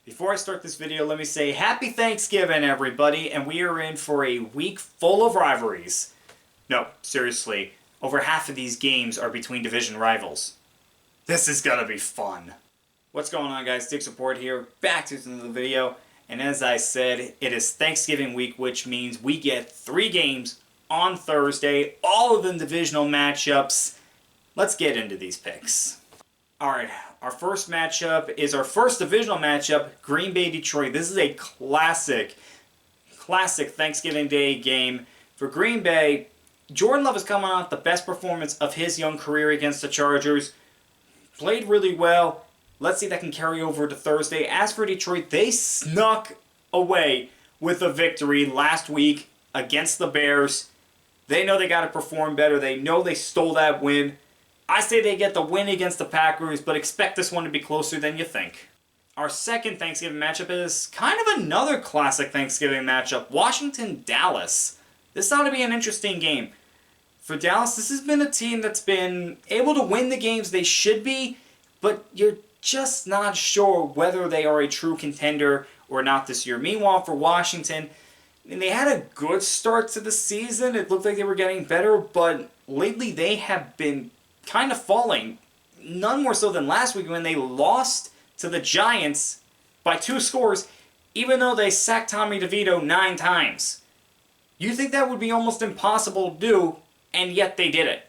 Before I start this video, let me say Happy Thanksgiving, everybody, and we are in for a week full of rivalries. No, seriously, over half of these games are between division rivals. This is gonna be fun. What's going on, guys? Dick Support here, back to another video, and as I said, it is Thanksgiving week, which means we get 3 games on Thursday, all of them divisional matchups. Let's get into these picks. Alright, our first matchup is our first divisional matchup, Green Bay Detroit. This is a classic Thanksgiving Day game. For Green Bay, Jordan Love is coming off the best performance of his young career against the Chargers. Played really well. Let's see if that can carry over to Thursday. As for Detroit, they snuck away with a victory last week against the Bears. They know they got to perform better. They know they stole that win. I say they get the win against the Packers, but expect this one to be closer than you think. Our second Thanksgiving matchup is kind of another classic Thanksgiving matchup, Washington-Dallas. This ought to be an interesting game. For Dallas, this has been a team that's been able to win the games they should be, but you're just not sure whether they are a true contender or not this year. Meanwhile, for Washington, they had a good start to the season. It looked like they were getting better, but lately they have been kind of falling. None more so than last week when they lost to the Giants by 2 scores, even though they sacked Tommy DeVito 9 times. You think that would be almost impossible to do, and yet they did it.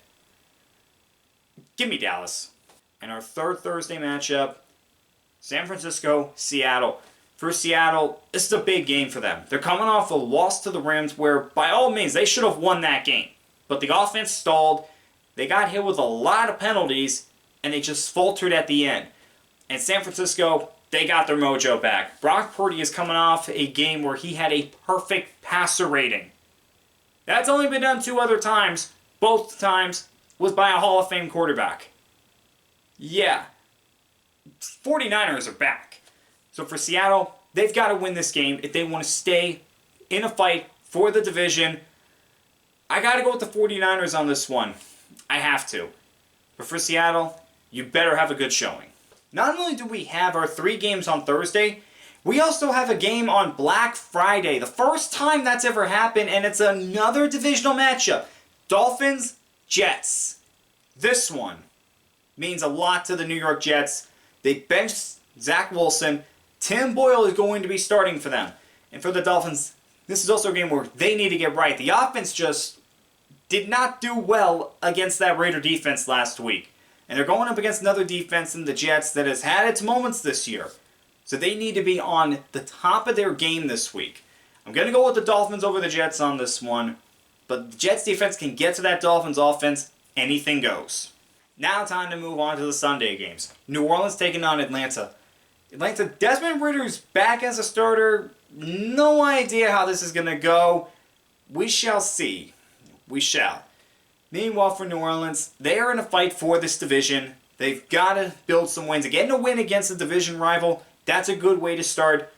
Give me Dallas. And our third Thursday matchup, San Francisco, Seattle. For Seattle, this is a big game for them. They're coming off a loss to the Rams where, by all means, they should have won that game. But the offense stalled. They got hit with a lot of penalties, and they just faltered at the end. And San Francisco, they got their mojo back. Brock Purdy is coming off a game where he had a perfect passer rating. That's only been done 2 other times. Both times was by a Hall of Fame quarterback. Yeah. 49ers are back. So for Seattle, they've got to win this game if they want to stay in a fight for the division. I got to go with the 49ers on this one. I have to. But for Seattle, you better have a good showing. Not only do we have our 3 games on Thursday, we also have a game on Black Friday. The first time that's ever happened, and it's another divisional matchup. Dolphins, Jets. This one means a lot to the New York Jets. They benched Zach Wilson. Tim Boyle is going to be starting for them. And for the Dolphins, this is also a game where they need to get right. The offense just did not do well against that Raider defense last week. And they're going up against another defense in the Jets that has had its moments this year. So they need to be on the top of their game this week. I'm going to go with the Dolphins over the Jets on this one. But the Jets defense can get to that Dolphins offense. Anything goes. Now time to move on to the Sunday games. New Orleans taking on Atlanta. Desmond Ridder's back as a starter. No idea how this is going to go. We shall see. We shall. Meanwhile, for New Orleans, they are in a fight for this division. They've got to build some wins. Getting a win against a division rival, that's a good way to start.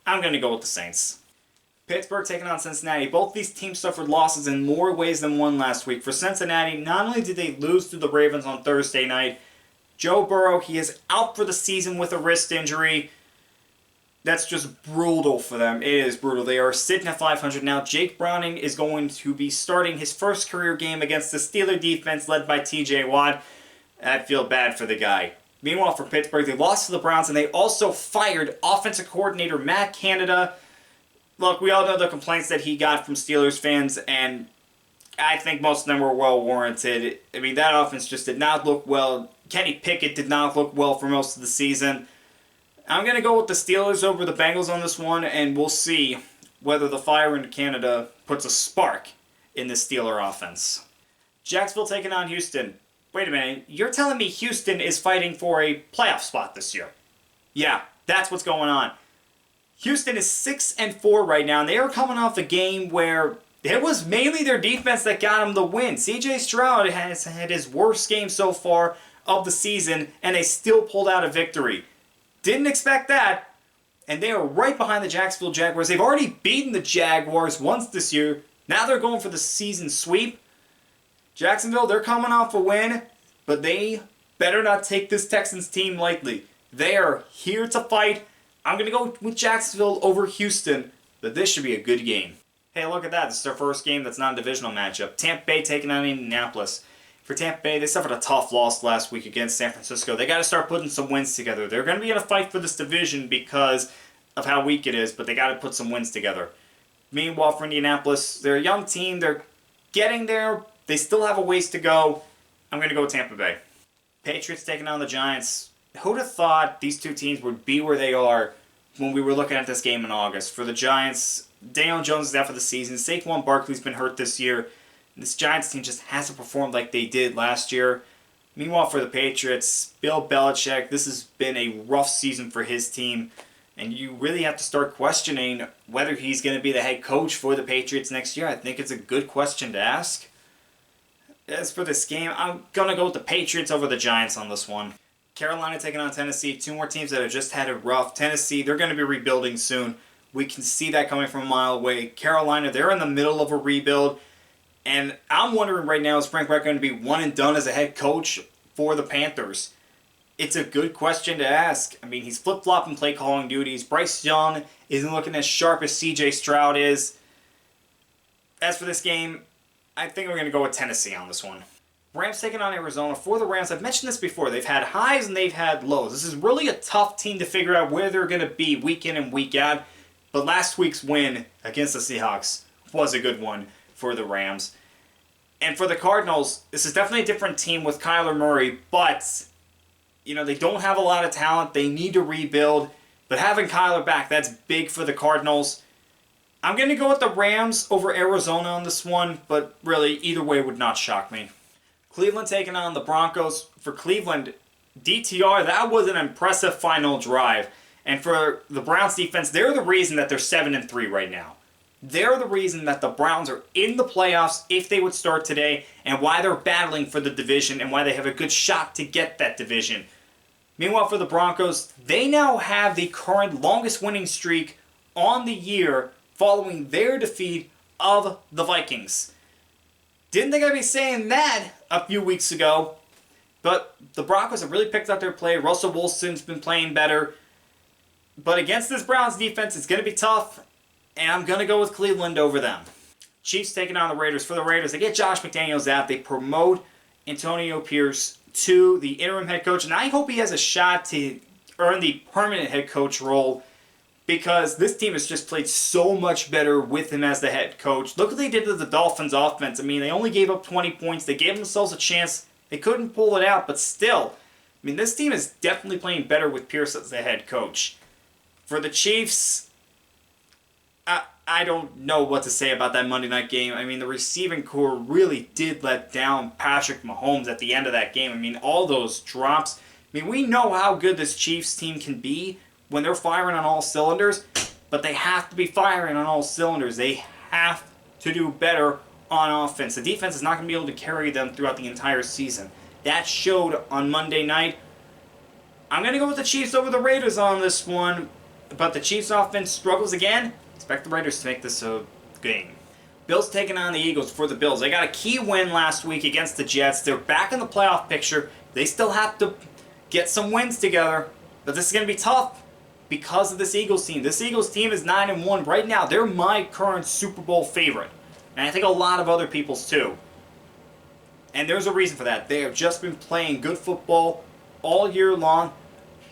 I'm going to go with the Saints. Pittsburgh taking on Cincinnati. Both these teams suffered losses in more ways than one last week. For Cincinnati, not only did they lose to the Ravens on Thursday night, Joe Burrow, he is out for the season with a wrist injury. That's just brutal for them. It is brutal. They are sitting at 500 now. Jake Browning is going to be starting his first career game against the Steelers defense led by TJ Watt. I feel bad for the guy. Meanwhile, for Pittsburgh, they lost to the Browns, and they also fired offensive coordinator Matt Canada. Look, we all know the complaints that he got from Steelers fans, and I think most of them were well warranted. I mean, that offense just did not look well. Kenny Pickett did not look well for most of the season. I'm going to go with the Steelers over the Bengals on this one, and we'll see whether the fire in Canada puts a spark in the Steeler offense. Jacksonville taking on Houston. Wait a minute, you're telling me Houston is fighting for a playoff spot this year? Yeah, that's what's going on. Houston is 6-4 right now, and they are coming off a game where it was mainly their defense that got them the win. CJ Stroud has had his worst game so far of the season, and they still pulled out a victory. Didn't expect that, and they are right behind the Jacksonville Jaguars. They've already beaten the Jaguars once this year. Now they're going for the season sweep. Jacksonville, they're coming off a win, but they better not take this Texans team lightly. They are here to fight. I'm going to go with Jacksonville over Houston, but this should be a good game. Hey, look at that. This is our first game that's not a divisional matchup. Tampa Bay taking on Indianapolis. For Tampa Bay, they suffered a tough loss last week against San Francisco. They got to start putting some wins together. They're going to be in a fight for this division because of how weak it is, but they got to put some wins together. Meanwhile, for Indianapolis, they're a young team. They're getting there. They still have a ways to go. I'm going to go with Tampa Bay. Patriots taking on the Giants. Who'd have thought these two teams would be where they are when we were looking at this game in August? For the Giants, Daniel Jones is out for the season. Saquon Barkley's been hurt this year. This Giants team just hasn't performed like they did last year. Meanwhile, for the Patriots, Bill Belichick, this has been a rough season for his team. And you really have to start questioning whether he's going to be the head coach for the Patriots next year. I think it's a good question to ask. As for this game, I'm going to go with the Patriots over the Giants on this one. Carolina taking on Tennessee. Two more teams that have just had it rough. Tennessee, they're going to be rebuilding soon. We can see that coming from a mile away. Carolina, they're in the middle of a rebuild. And I'm wondering right now, is Frank Reich going to be one and done as a head coach for the Panthers? It's a good question to ask. I mean, he's flip-flopping play calling duties. Bryce Young isn't looking as sharp as C.J. Stroud is. As for this game, I think we're going to go with Tennessee on this one. Rams taking on Arizona. For the Rams, I've mentioned this before. They've had highs and they've had lows. This is really a tough team to figure out where they're going to be week in and week out. But last week's win against the Seahawks was a good one for the Rams. And for the Cardinals, this is definitely a different team with Kyler Murray, but they don't have a lot of talent. They need to rebuild. But having Kyler back, that's big for the Cardinals. I'm going to go with the Rams over Arizona on this one, but really, either way would not shock me. Cleveland taking on the Broncos. For Cleveland, DTR, that was an impressive final drive. And for the Browns defense, they're the reason that they're 7-3 right now. They're the reason that the Browns are in the playoffs if they would start today, and why they're battling for the division and why they have a good shot to get that division. Meanwhile, for the Broncos, they now have the current longest winning streak on the year following their defeat of the Vikings. Didn't think I'd be saying that a few weeks ago, but the Broncos have really picked up their play. Russell Wilson's been playing better. But against this Browns defense, it's going to be tough, and I'm going to go with Cleveland over them. Chiefs taking on the Raiders. For the Raiders, they get Josh McDaniels out. They promote Antonio Pierce to the interim head coach, and I hope he has a shot to earn the permanent head coach role, because this team has just played so much better with him as the head coach. Look what they did to the Dolphins offense. I mean, they only gave up 20 points. They gave themselves a chance. They couldn't pull it out, but still, I mean, this team is definitely playing better with Pierce as the head coach. For the Chiefs, I don't know what to say about that Monday night game. I mean, the receiving core really did let down Patrick Mahomes at the end of that game. I mean, all those drops. I mean, we know how good this Chiefs team can be when they're firing on all cylinders, but they have to be firing on all cylinders. They have to do better on offense. The defense is not going to be able to carry them throughout the entire season. That showed on Monday night. I'm going to go with the Chiefs over the Raiders on this one, but the Chiefs offense struggles again. Expect the Raiders to make this a game. Bills taking on the Eagles. For the Bills, they got a key win last week against the Jets. They're back in the playoff picture. They still have to get some wins together, but this is going to be tough because of this Eagles team. This Eagles team is 9-1 right now. They're my current Super Bowl favorite, and I think a lot of other people's too. And there's a reason for that. They have just been playing good football all year long.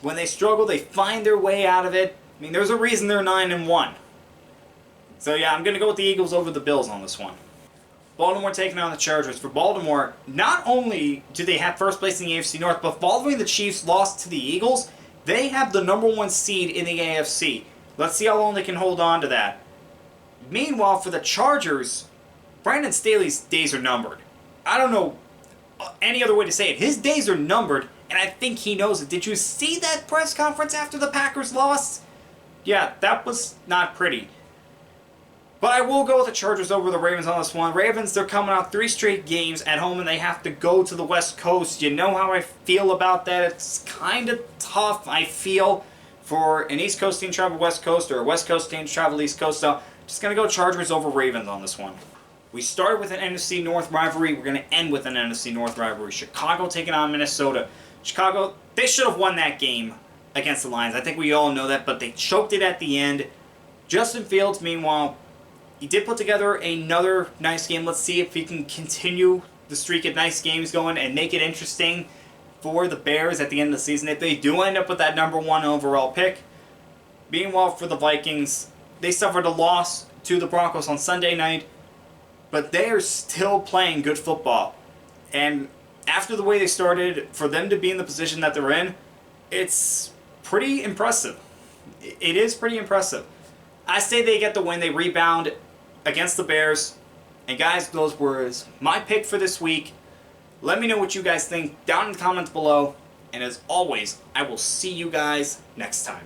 When they struggle, they find their way out of it. I mean, there's a reason they're 9-1. So yeah, I'm going to go with the Eagles over the Bills on this one. Baltimore taking on the Chargers. For Baltimore, not only do they have first place in the AFC North, but following the Chiefs' loss to the Eagles, they have the number 1 seed in the AFC. Let's see how long they can hold on to that. Meanwhile, for the Chargers, Brandon Staley's days are numbered. I don't know any other way to say it. His days are numbered, and I think he knows it. Did you see that press conference after the Packers lost? Yeah, that was not pretty. But I will go with the Chargers over the Ravens on this one. Ravens, they're coming out 3 straight games at home, and they have to go to the West Coast. You know how I feel about that. It's kind of tough, I feel, for an East Coast team to travel West Coast or a West Coast team to travel East Coast. So I'm just going to go Chargers over Ravens on this one. We started with an NFC North rivalry. We're going to end with an NFC North rivalry. Chicago taking on Minnesota. Chicago, they should have won that game against the Lions. I think we all know that, but they choked it at the end. Justin Fields, meanwhile, he did put together another nice game. Let's see if he can continue the streak of nice games going and make it interesting for the Bears at the end of the season if they do end up with that #1 overall pick. Meanwhile, for the Vikings, they suffered a loss to the Broncos on Sunday night, but they are still playing good football. And after the way they started, for them to be in the position that they're in, it's pretty impressive. It is pretty impressive. I say they get the win. They rebound against the Bears. And guys, those were my pick for this week. Let me know what you guys think down in the comments below. And as always, I will see you guys next time.